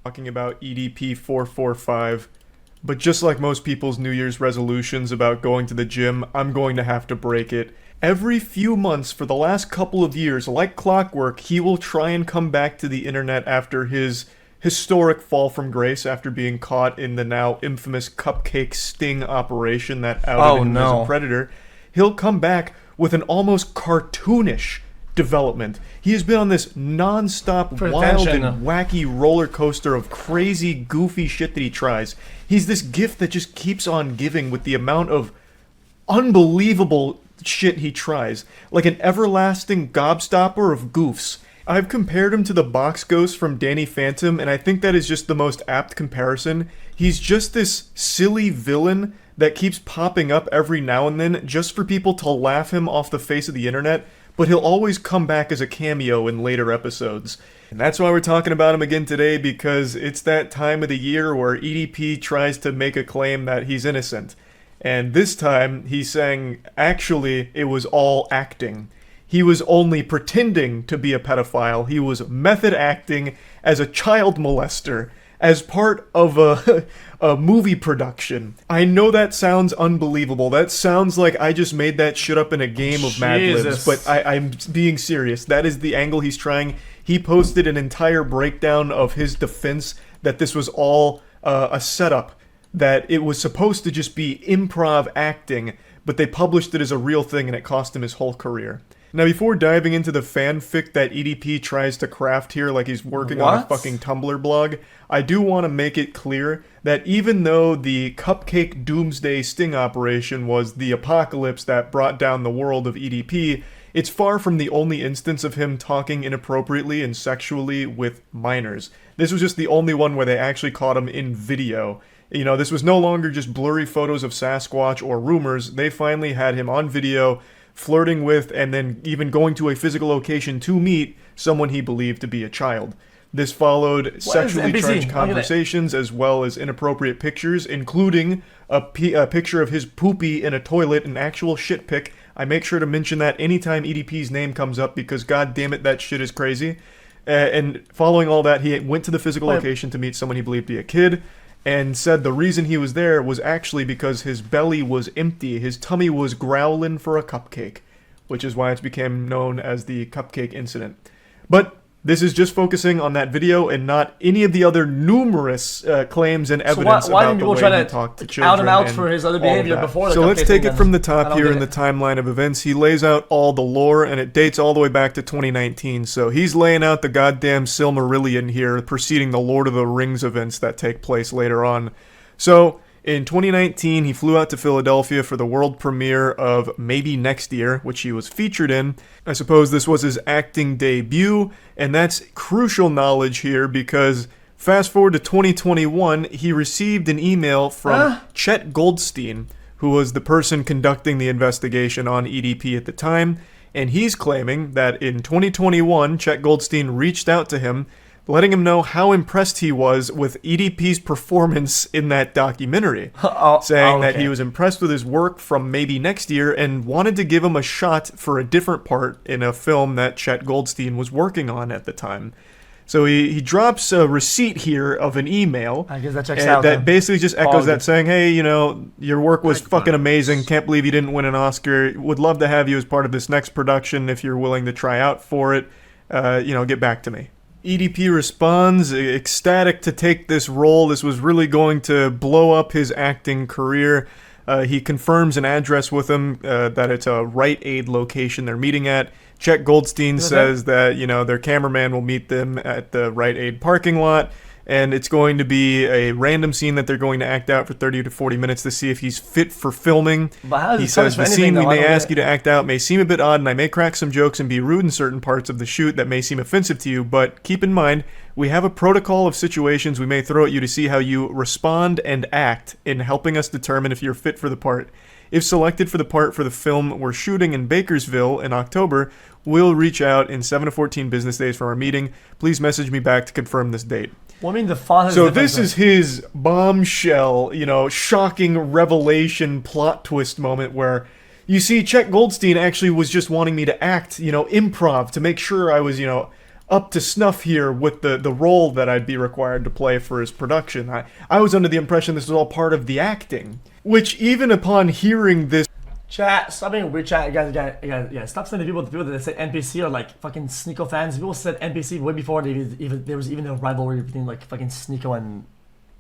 talking about EDP445. But just like most people's New Year's resolutions about going to the gym, I'm going to have to break it. Every few months for the last couple of years, like clockwork, he will try and come back to the internet after his historic fall from grace after being caught in the now infamous cupcake sting operation that outed him as a predator. He'll come back with an almost cartoonish development. He has been on this non-stop, wild and wacky roller coaster of crazy, goofy shit that he tries. He's this gift that just keeps on giving with the amount of unbelievable shit he tries. Like an everlasting gobstopper of goofs. I've compared him to the box ghost from Danny Phantom, and I think that is just the most apt comparison. He's just this silly villain that keeps popping up every now and then just for people to laugh him off the face of the internet, but he'll always come back as a cameo in later episodes. And that's why we're talking about him again today, because it's that time of the year where EDP tries to make a claim that he's innocent. And this time, he's saying, actually, it was all acting. He was only pretending to be a pedophile. He was method acting as a child molester, as part of a movie production. I know that sounds unbelievable. That sounds like I just made that shit up in a game of Mad Libs, but I'm being serious. That is the angle he's trying. He posted an entire breakdown of his defense that this was all a setup, that it was supposed to just be improv acting, but they published it as a real thing and it cost him his whole career. Now, before diving into the fanfic that EDP tries to craft here like he's working on a fucking Tumblr blog, I do want to make it clear that even though the Cupcake Doomsday sting operation was the apocalypse that brought down the world of EDP, it's far from the only instance of him talking inappropriately and sexually with minors. This was just the only one where they actually caught him in video. You know, this was no longer just blurry photos of Sasquatch or rumors. They finally had him on video flirting with, and then even going to a physical location to meet someone he believed to be a child. This followed sexually charged conversations as well as inappropriate pictures, including a picture of his poopy in a toilet, an actual shit pic. I make sure to mention that anytime EDP's name comes up because god damn it, that shit is crazy. And following all that, he went to the physical location to meet someone he believed to be a kid, and said the reason he was there was actually because his belly was empty, his tummy was growling for a cupcake, which is why it became known as the Cupcake Incident. But this is just focusing on that video and not any of the other numerous claims and evidence about the way he talked to children. Out and out for his other behavior before the So let's take it from the top here in the timeline of events. He lays out all the lore, and it dates all the way back to 2019. So he's laying out the goddamn Silmarillion here, preceding the Lord of the Rings events that take place later on. So in 2019, he flew out to Philadelphia for the world premiere of Maybe Next Year, which he was featured in. I suppose this was his acting debut, and that's crucial knowledge here because fast forward to 2021, he received an email from Chet Goldstein, who was the person conducting the investigation on EDP at the time, and he's claiming that in 2021, Chet Goldstein reached out to him, letting him know how impressed he was with EDP's performance in that documentary, saying that he was impressed with his work from Maybe Next Year and wanted to give him a shot for a different part in a film that Chet Goldstein was working on at the time. So he drops a receipt here of an email I guess that checks out, that basically just echoes that, saying, hey, you know, your work was fucking amazing, can't believe you didn't win an Oscar, would love to have you as part of this next production if you're willing to try out for it, you know, get back to me. EDP responds, ecstatic to take this role. This was really going to blow up his acting career. He confirms an address with him, that it's a Rite Aid location they're meeting at. Chet Goldstein says that, you know, their cameraman will meet them at the Rite Aid parking lot, and it's going to be a random scene that they're going to act out for 30 to 40 minutes to see if he's fit for filming. He says the scene we may ask you to act out may seem a bit odd, and I may crack some jokes and be rude in certain parts of the shoot that may seem offensive to you, but keep in mind, we have a protocol of situations we may throw at you to see how you respond and act in helping us determine if you're fit for the part. If selected for the part for the film we're shooting in Bakersville in October, we'll reach out in 7 to 14 business days from our meeting. Please message me back to confirm this date. Well, I mean, the font. So this is his bombshell, you know, shocking revelation plot twist moment where you see Chet Goldstein actually was just wanting me to act, you know, improv to make sure I was, you know, up to snuff here with the role that I'd be required to play for his production. I was under the impression this was all part of the acting, which even upon hearing this. Chat, stop being weird, chat. You guys, stop sending the people that say NPC are like fucking Sneeko fans. People said NPC way before there was even a rivalry between like fucking Sneeko and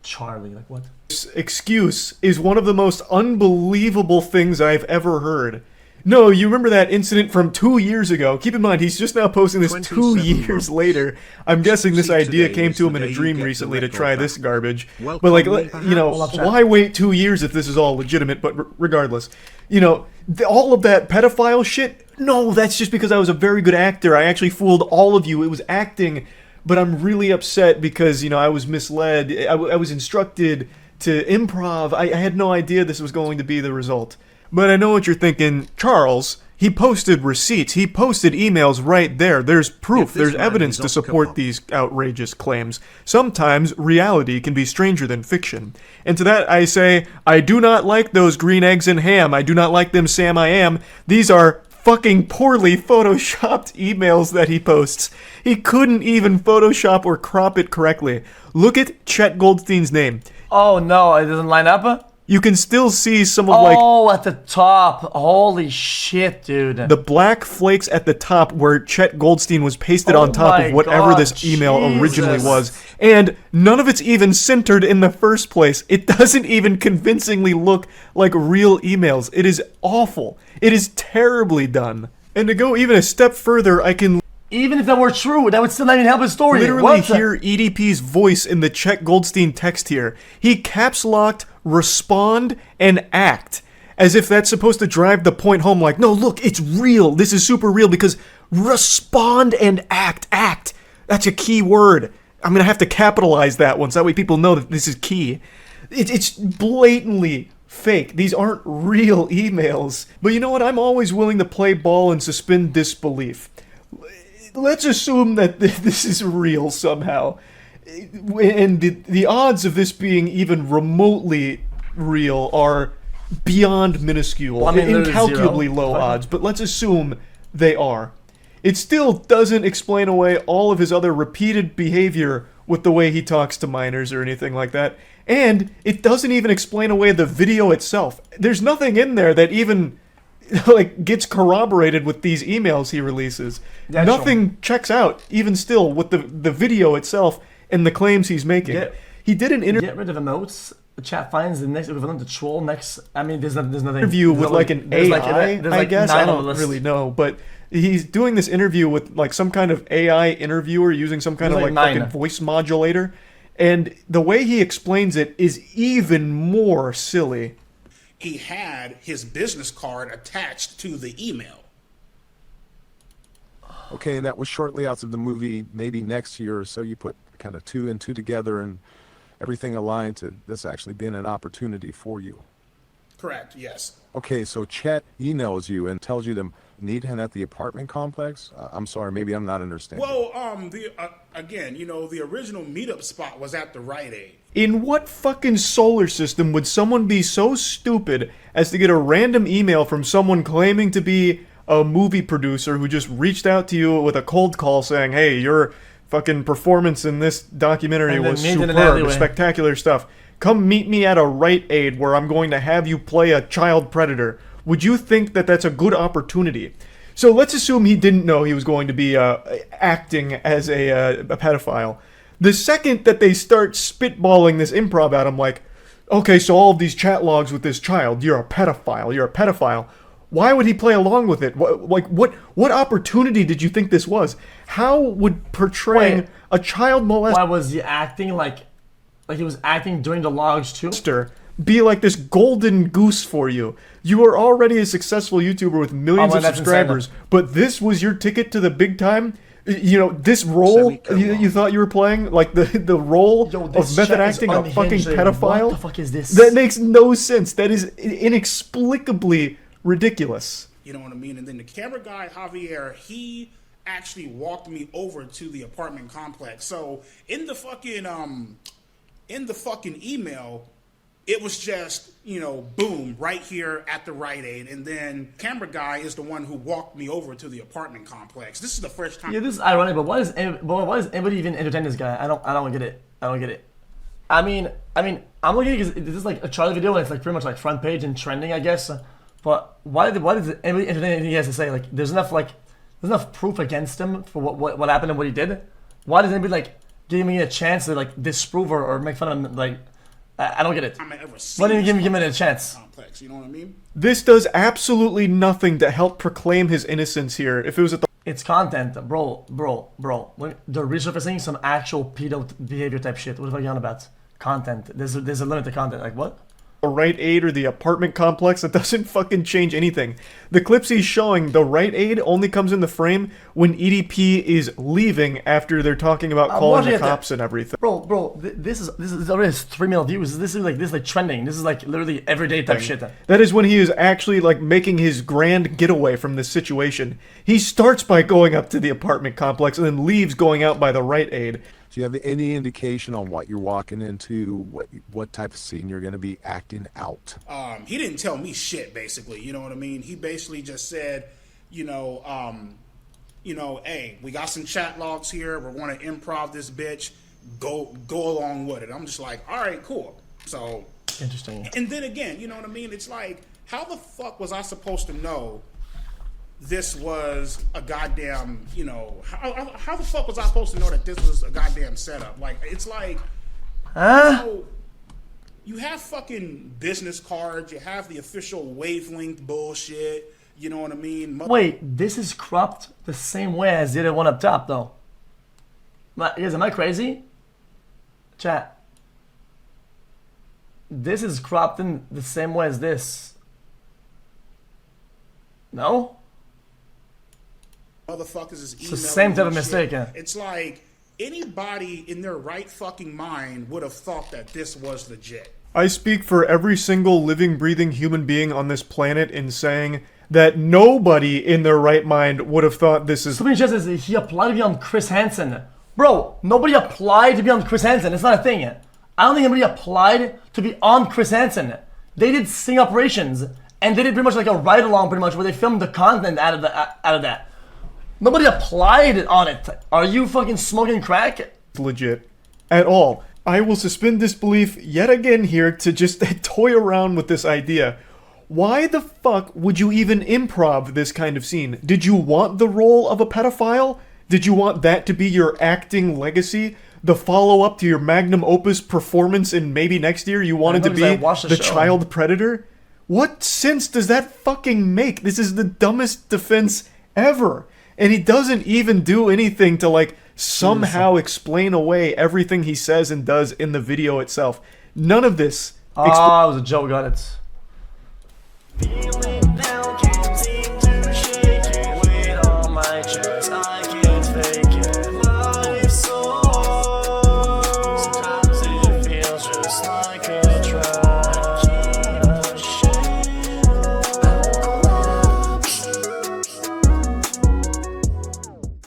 Charlie. Like what? This excuse is one of the most unbelievable things I've ever heard. No, you remember that incident from 2 years ago. Keep in mind, he's just now posting this 2 years later. I'm guessing this idea came to him in a dream recently to try this garbage. But like, you know, why wait 2 years if this is all legitimate? But regardless, you know, all of that pedophile shit, no, that's just because I was a very good actor. I actually fooled all of you. It was acting, but I'm really upset because, you know, I was misled. I was instructed to improv. I had no idea this was going to be the result. But I know what you're thinking, Charles. He posted receipts. He posted emails right there. There's proof. There's evidence to support these outrageous claims. Sometimes reality can be stranger than fiction. And to that I say, I do not like those green eggs and ham. I do not like them, Sam I am. These are fucking poorly photoshopped emails that he posts. He couldn't even Photoshop or crop it correctly. Look at Chet Goldstein's name. Oh no, it doesn't line up? You can still see some of like... Oh, at the top. Holy shit, dude. The black flakes at the top where Chet Goldstein was pasted on top of whatever this email originally was. And none of it's even centered in the first place. It doesn't even convincingly look like real emails. It is awful. It is terribly done. And to go even a step further, I can... Even if that were true, that would still not even help his story. Literally hear EDP's voice in the Chet Goldstein text here. He caps locked respond and act as if that's supposed to drive the point home, like, no, look, it's real. This is super real because respond and act. That's a key word. I'm gonna have to capitalize that one so that way people know that this is key. It's blatantly fake. These aren't real emails. But you know what? I'm always willing to play ball and suspend disbelief. Let's assume that this is real somehow. And the odds of this being even remotely real are beyond minuscule. Well, I mean, incalculably low odds, but let's assume they are. It still doesn't explain away all of his other repeated behavior with the way he talks to minors or anything like that. And it doesn't even explain away the video itself. There's nothing in there that even... like gets corroborated with these emails he releases. That's nothing true. Checks out, even still, with the video itself and the claims he's making. He did an interview. Get rid of emotes. The chat finds the next equivalent to troll next. I mean, there's nothing. Interview with like an AI, I guess. I don't really know, but he's doing this interview with like some kind of AI interviewer using some kind of like fucking voice modulator, and the way he explains it is even more silly. He had his business card attached to the email. Okay, and that was shortly after the movie, maybe next year or so. You put kind of 2 and 2 together and everything aligned to this actually being an opportunity for you. Correct, yes. Okay, so Chet emails you and tells you to meet him at the apartment complex? I'm sorry, maybe I'm not understanding. Well, again, you know, the original meetup spot was at the Rite Aid. In what fucking solar system would someone be so stupid as to get a random email from someone claiming to be a movie producer who just reached out to you with a cold call saying, hey, your fucking performance in this documentary was superb, spectacular stuff. Come meet me at a Rite Aid where I'm going to have you play a child predator. Would you think that that's a good opportunity? So let's assume he didn't know he was going to be acting as a pedophile. The second that they start spitballing this improv at him, like, okay, so all of these chat logs with this child, you're a pedophile. Why would he play along with it? What opportunity did you think this was? How would portraying a child molester... Why was he acting like he was acting during the logs too? Be like this golden goose for you. You are already a successful YouTuber with millions of subscribers, but this was your ticket to the big time? You know, this role you thought you were playing, like the role of method acting a fucking pedophile? What the fuck is this? That makes no sense. That is inexplicably ridiculous. You know what I mean? And then the camera guy, Javier, he actually walked me over to the apartment complex. So in the fucking email, It was just, boom, right here at the Rite Aid. And then camera guy is the one who walked me over to the apartment complex. This is the first time. Yeah, this is ironic, but why does anybody even entertain this guy? I don't get it. I don't get it. I mean, I'm looking because this is like a Charlie video and it's like pretty much like front page and trending, I guess. But why does anybody entertain anything he has to say? Like, there's enough proof against him for what happened and what he did. Why does anybody like give me a chance to like disprove or make fun of him? Like, I don't get it. Why didn't you give him a chance? Complex, you know what I mean? This does absolutely nothing to help proclaim his innocence here. If it was at the It's content, bro. When they're resurfacing some actual pedo behavior type shit. What the fuck are you on about? Content. There's a limit to content. Like what? Rite Aid or the apartment complex, that doesn't fucking change anything. The clips he's showing, the Rite Aid only comes in the frame when EDP is leaving after they're talking about calling the cops and everything. Bro, this already has 3 million views. This is like trending. This is like literally everyday type shit. That is when he is actually like making his grand getaway from this situation. He starts by going up to the apartment complex and then leaves going out by the Rite Aid. Do you have any indication on what you're walking into, what type of scene you're going to be acting out? He didn't tell me shit, basically. You know what I mean? He basically just said, hey, we got some chat logs here. We're going to improv this bitch. Go along with it. I'm just like, all right, cool. So interesting. And then again, you know what I mean? It's like, how the fuck was I supposed to know this was a goddamn, how the fuck was I supposed to know that this was a goddamn setup? Like, it's like, you have fucking business cards, you have the official wavelength bullshit, you know what I mean? Wait, this is cropped the same way as the other one up top, though. Am I crazy? Chat. This is cropped in the same way as this. No? Motherfuckers is emailing. It's the same type of mistake, yeah. It's like anybody in their right fucking mind would have thought that this was legit. I speak for every single living, breathing human being on this planet in saying that nobody in their right mind would have thought this is. Somebody just says he applied to be on Chris Hansen. Bro, nobody applied to be on Chris Hansen. It's not a thing. I don't think anybody applied to be on Chris Hansen. They did sting operations, and they did pretty much like a ride-along, pretty much, where they filmed the content out of that. Nobody applied on it. Are you fucking smoking crack? Legit. At all. I will suspend disbelief yet again here to just toy around with this idea. Why the fuck would you even improv this kind of scene? Did you want the role of a pedophile? Did you want that to be your acting legacy? The follow-up to your magnum opus performance in maybe next year? You wanted to be the child predator? What sense does that fucking make? This is the dumbest defense ever. And he doesn't even do anything to, like, somehow explain away everything he says and does in the video itself. None of this. It was a joke, got it.